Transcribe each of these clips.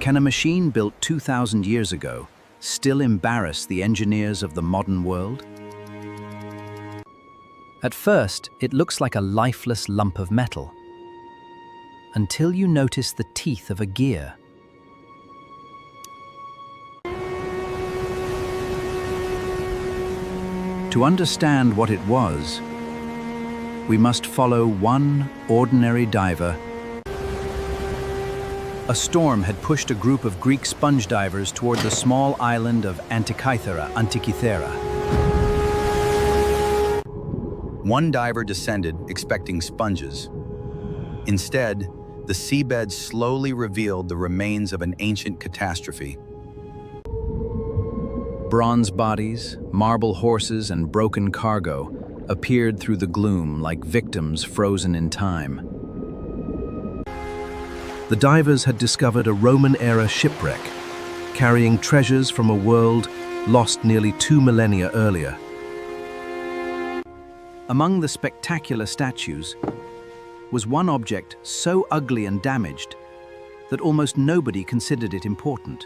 Can a machine built 2,000 years ago still embarrass the engineers of the modern world? At first, it looks like a lifeless lump of metal, until you notice the teeth of a gear. To understand what it was, we must follow one ordinary diver. A storm had pushed a group of Greek sponge divers toward the small island of Antikythera. One diver descended expecting sponges. Instead, the seabed slowly revealed the remains of an ancient catastrophe. Bronze bodies, marble horses, and broken cargo appeared through the gloom like victims frozen in time. The divers had discovered a Roman-era shipwreck, carrying treasures from a world lost nearly 2 millennia earlier. Among the spectacular statues was one object so ugly and damaged that almost nobody considered it important.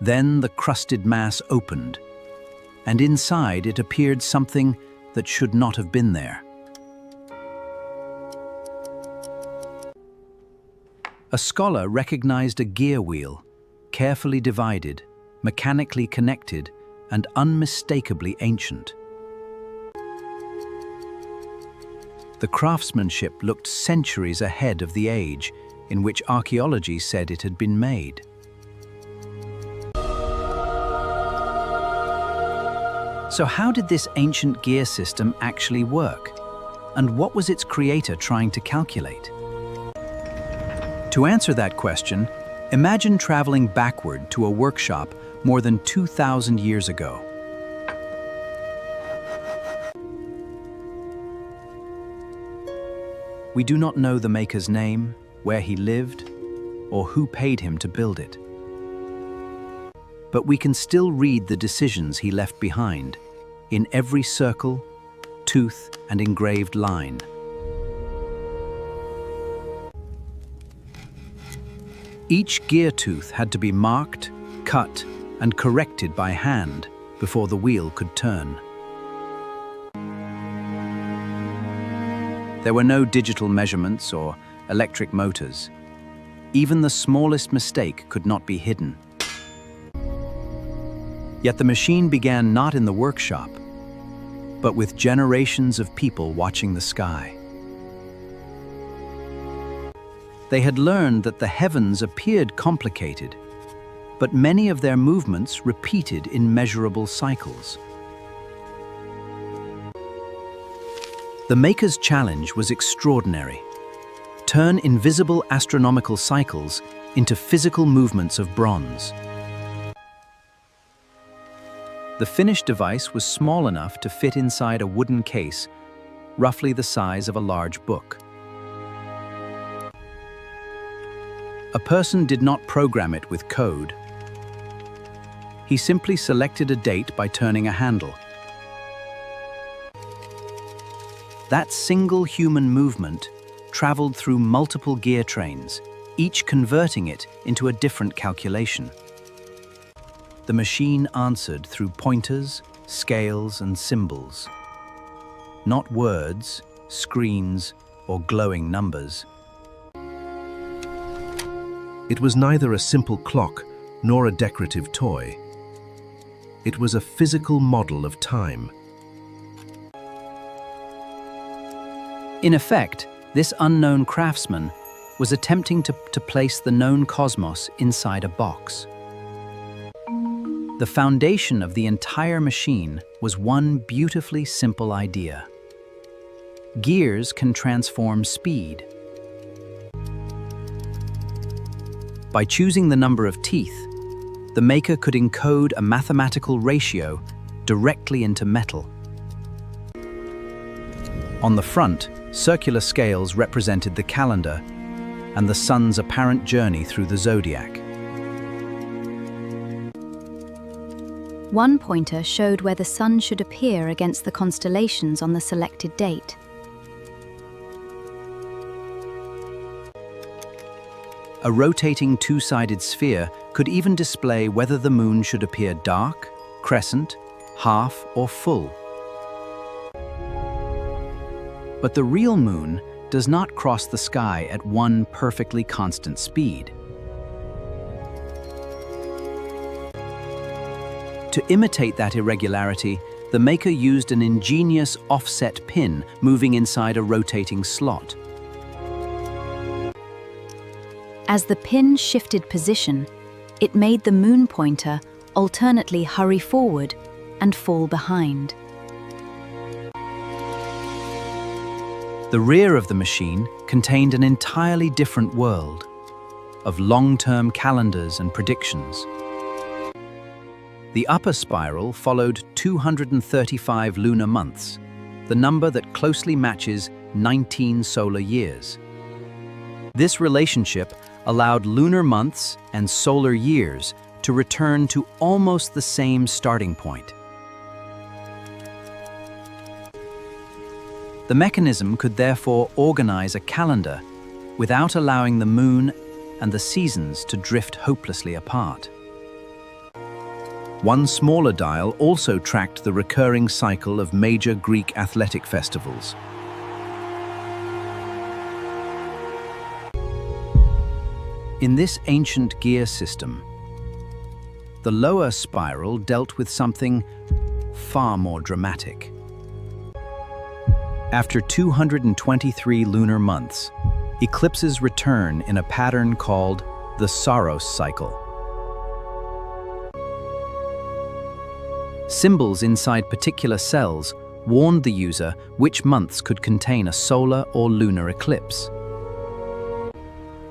Then the crusted mass opened, and inside it appeared something that should not have been there. A scholar recognized a gear wheel, carefully divided, mechanically connected, and unmistakably ancient. The craftsmanship looked centuries ahead of the age in which archaeology said it had been made. So how did this ancient gear system actually work? And what was its creator trying to calculate? To answer that question, imagine traveling backward to a workshop more than 2,000 years ago. We do not know the maker's name, where he lived, or who paid him to build it. But we can still read the decisions he left behind, in every circle, tooth, and engraved line. Each gear tooth had to be marked, cut, and corrected by hand before the wheel could turn. There were no digital measurements or electric motors. Even the smallest mistake could not be hidden. Yet the machine began not in the workshop, but with generations of people watching the sky. They had learned that the heavens appeared complicated, but many of their movements repeated in measurable cycles. The maker's challenge was extraordinary. Turn invisible astronomical cycles into physical movements of bronze. The finished device was small enough to fit inside a wooden case, roughly the size of a large book. A person did not program it with code. He simply selected a date by turning a handle. That single human movement traveled through multiple gear trains, each converting it into a different calculation. The machine answered through pointers, scales, and symbols. Not words, screens, or glowing numbers. It was neither a simple clock nor a decorative toy. It was a physical model of time. In effect, this unknown craftsman was attempting to place the known cosmos inside a box. The foundation of the entire machine was one beautifully simple idea. Gears can transform speed. By choosing the number of teeth, the maker could encode a mathematical ratio directly into metal. On the front, circular scales represented the calendar and the sun's apparent journey through the zodiac. One pointer showed where the sun should appear against the constellations on the selected date. A rotating two-sided sphere could even display whether the moon should appear dark, crescent, half, or full. But the real moon does not cross the sky at one perfectly constant speed. To imitate that irregularity, the maker used an ingenious offset pin moving inside a rotating slot. As the pin shifted position, it made the moon pointer alternately hurry forward and fall behind. The rear of the machine contained an entirely different world of long-term calendars and predictions. The upper spiral followed 235 lunar months, the number that closely matches 19 solar years. This relationship allowed lunar months and solar years to return to almost the same starting point. The mechanism could therefore organize a calendar without allowing the moon and the seasons to drift hopelessly apart. One smaller dial also tracked the recurring cycle of major Greek athletic festivals. In this ancient gear system, the lower spiral dealt with something far more dramatic. After 223 lunar months, eclipses return in a pattern called the Saros cycle. Symbols inside particular cells warned the user which months could contain a solar or lunar eclipse.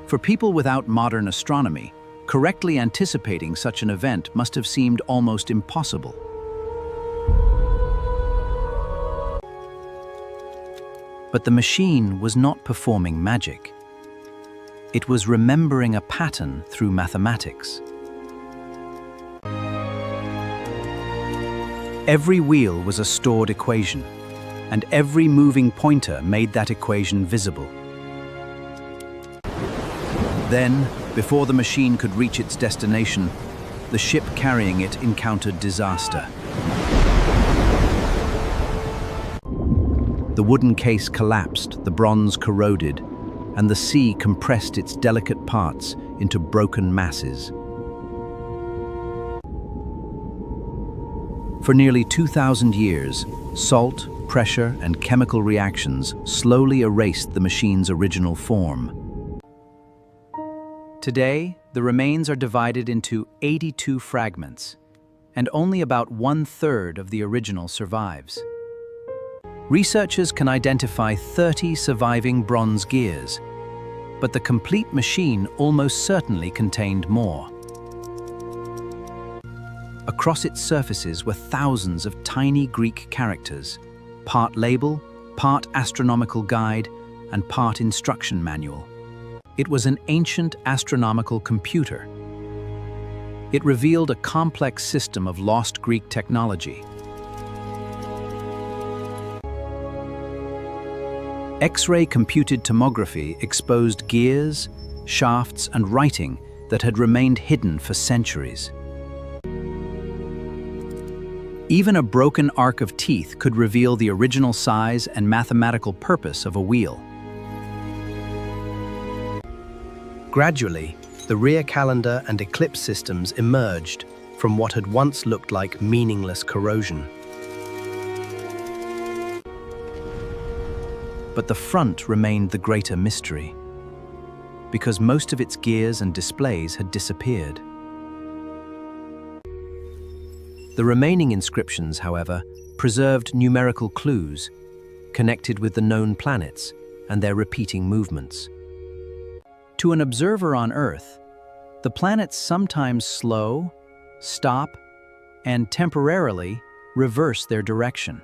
For people without modern astronomy, correctly anticipating such an event must have seemed almost impossible. But the machine was not performing magic. It was remembering a pattern through mathematics. Every wheel was a stored equation, and every moving pointer made that equation visible. Then, before the machine could reach its destination, the ship carrying it encountered disaster. The wooden case collapsed, the bronze corroded, and the sea compressed its delicate parts into broken masses. For nearly 2,000 years, salt, pressure, and chemical reactions slowly erased the machine's original form. Today, the remains are divided into 82 fragments, and only about 1/3 of the original survives. Researchers can identify 30 surviving bronze gears, but the complete machine almost certainly contained more. Across its surfaces were thousands of tiny Greek characters, part label, part astronomical guide, and part instruction manual. It was an ancient astronomical computer. It revealed a complex system of lost Greek technology. X-ray computed tomography exposed gears, shafts, and writing that had remained hidden for centuries. Even a broken arc of teeth could reveal the original size and mathematical purpose of a wheel. Gradually, the rear calendar and eclipse systems emerged from what had once looked like meaningless corrosion. But the front remained the greater mystery, because most of its gears and displays had disappeared. The remaining inscriptions, however, preserved numerical clues connected with the known planets and their repeating movements. To an observer on Earth, the planets sometimes slow, stop, and temporarily reverse their direction.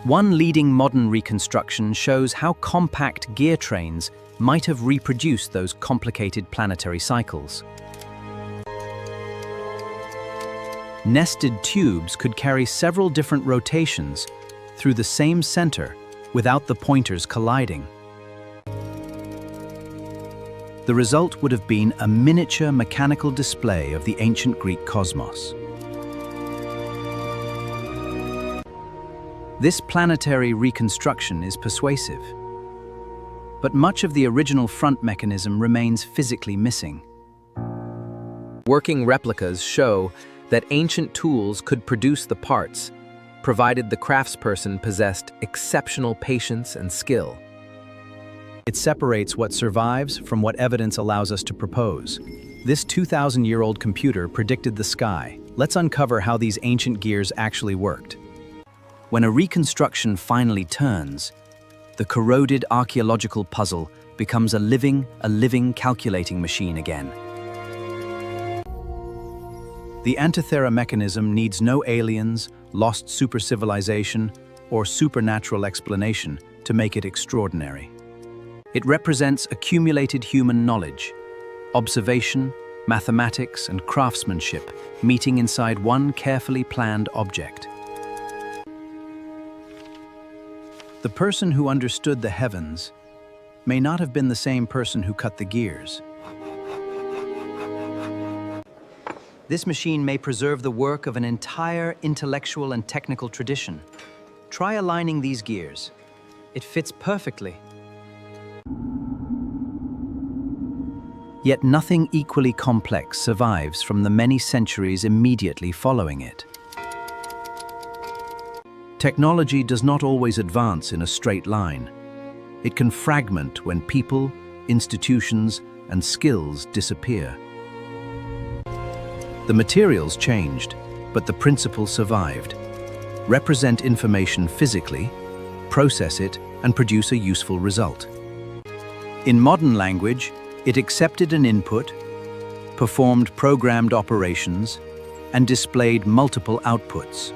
One leading modern reconstruction shows how compact gear trains might have reproduced those complicated planetary cycles. Nested tubes could carry several different rotations through the same center without the pointers colliding. The result would have been a miniature mechanical display of the ancient Greek cosmos. This planetary reconstruction is persuasive, but much of the original front mechanism remains physically missing. Working replicas show that ancient tools could produce the parts, provided the craftsperson possessed exceptional patience and skill. It separates what survives from what evidence allows us to propose. This 2,000-year-old computer predicted the sky. Let's uncover how these ancient gears actually worked. When a reconstruction finally turns, the corroded archaeological puzzle becomes a living calculating machine again. The Antikythera Mechanism needs no aliens, lost super-civilization, or supernatural explanation to make it extraordinary. It represents accumulated human knowledge, observation, mathematics, and craftsmanship meeting inside one carefully planned object. The person who understood the heavens may not have been the same person who cut the gears. This machine may preserve the work of an entire intellectual and technical tradition. Try aligning these gears. It fits perfectly. Yet nothing equally complex survives from the many centuries immediately following it. Technology does not always advance in a straight line. It can fragment when people, institutions, and skills disappear. The materials changed, but the principles survived. Represent information physically, process it, and produce a useful result. In modern language, it accepted an input, performed programmed operations, and displayed multiple outputs.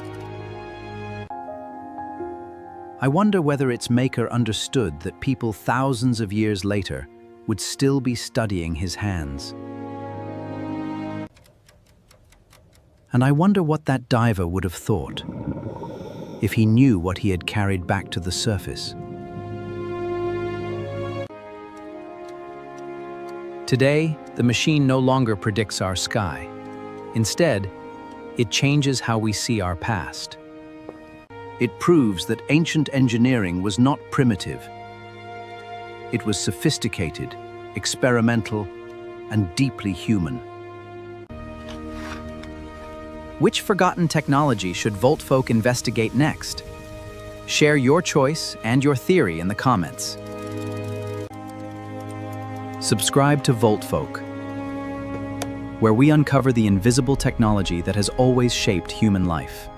I wonder whether its maker understood that people thousands of years later would still be studying his hands. And I wonder what that diver would have thought if he knew what he had carried back to the surface. Today, the machine no longer predicts our sky. Instead, it changes how we see our past. It proves that ancient engineering was not primitive. It was sophisticated, experimental, and deeply human. Which forgotten technology should Voltfolk investigate next? Share your choice and your theory in the comments. Subscribe to Voltfolk, where we uncover the invisible technology that has always shaped human life.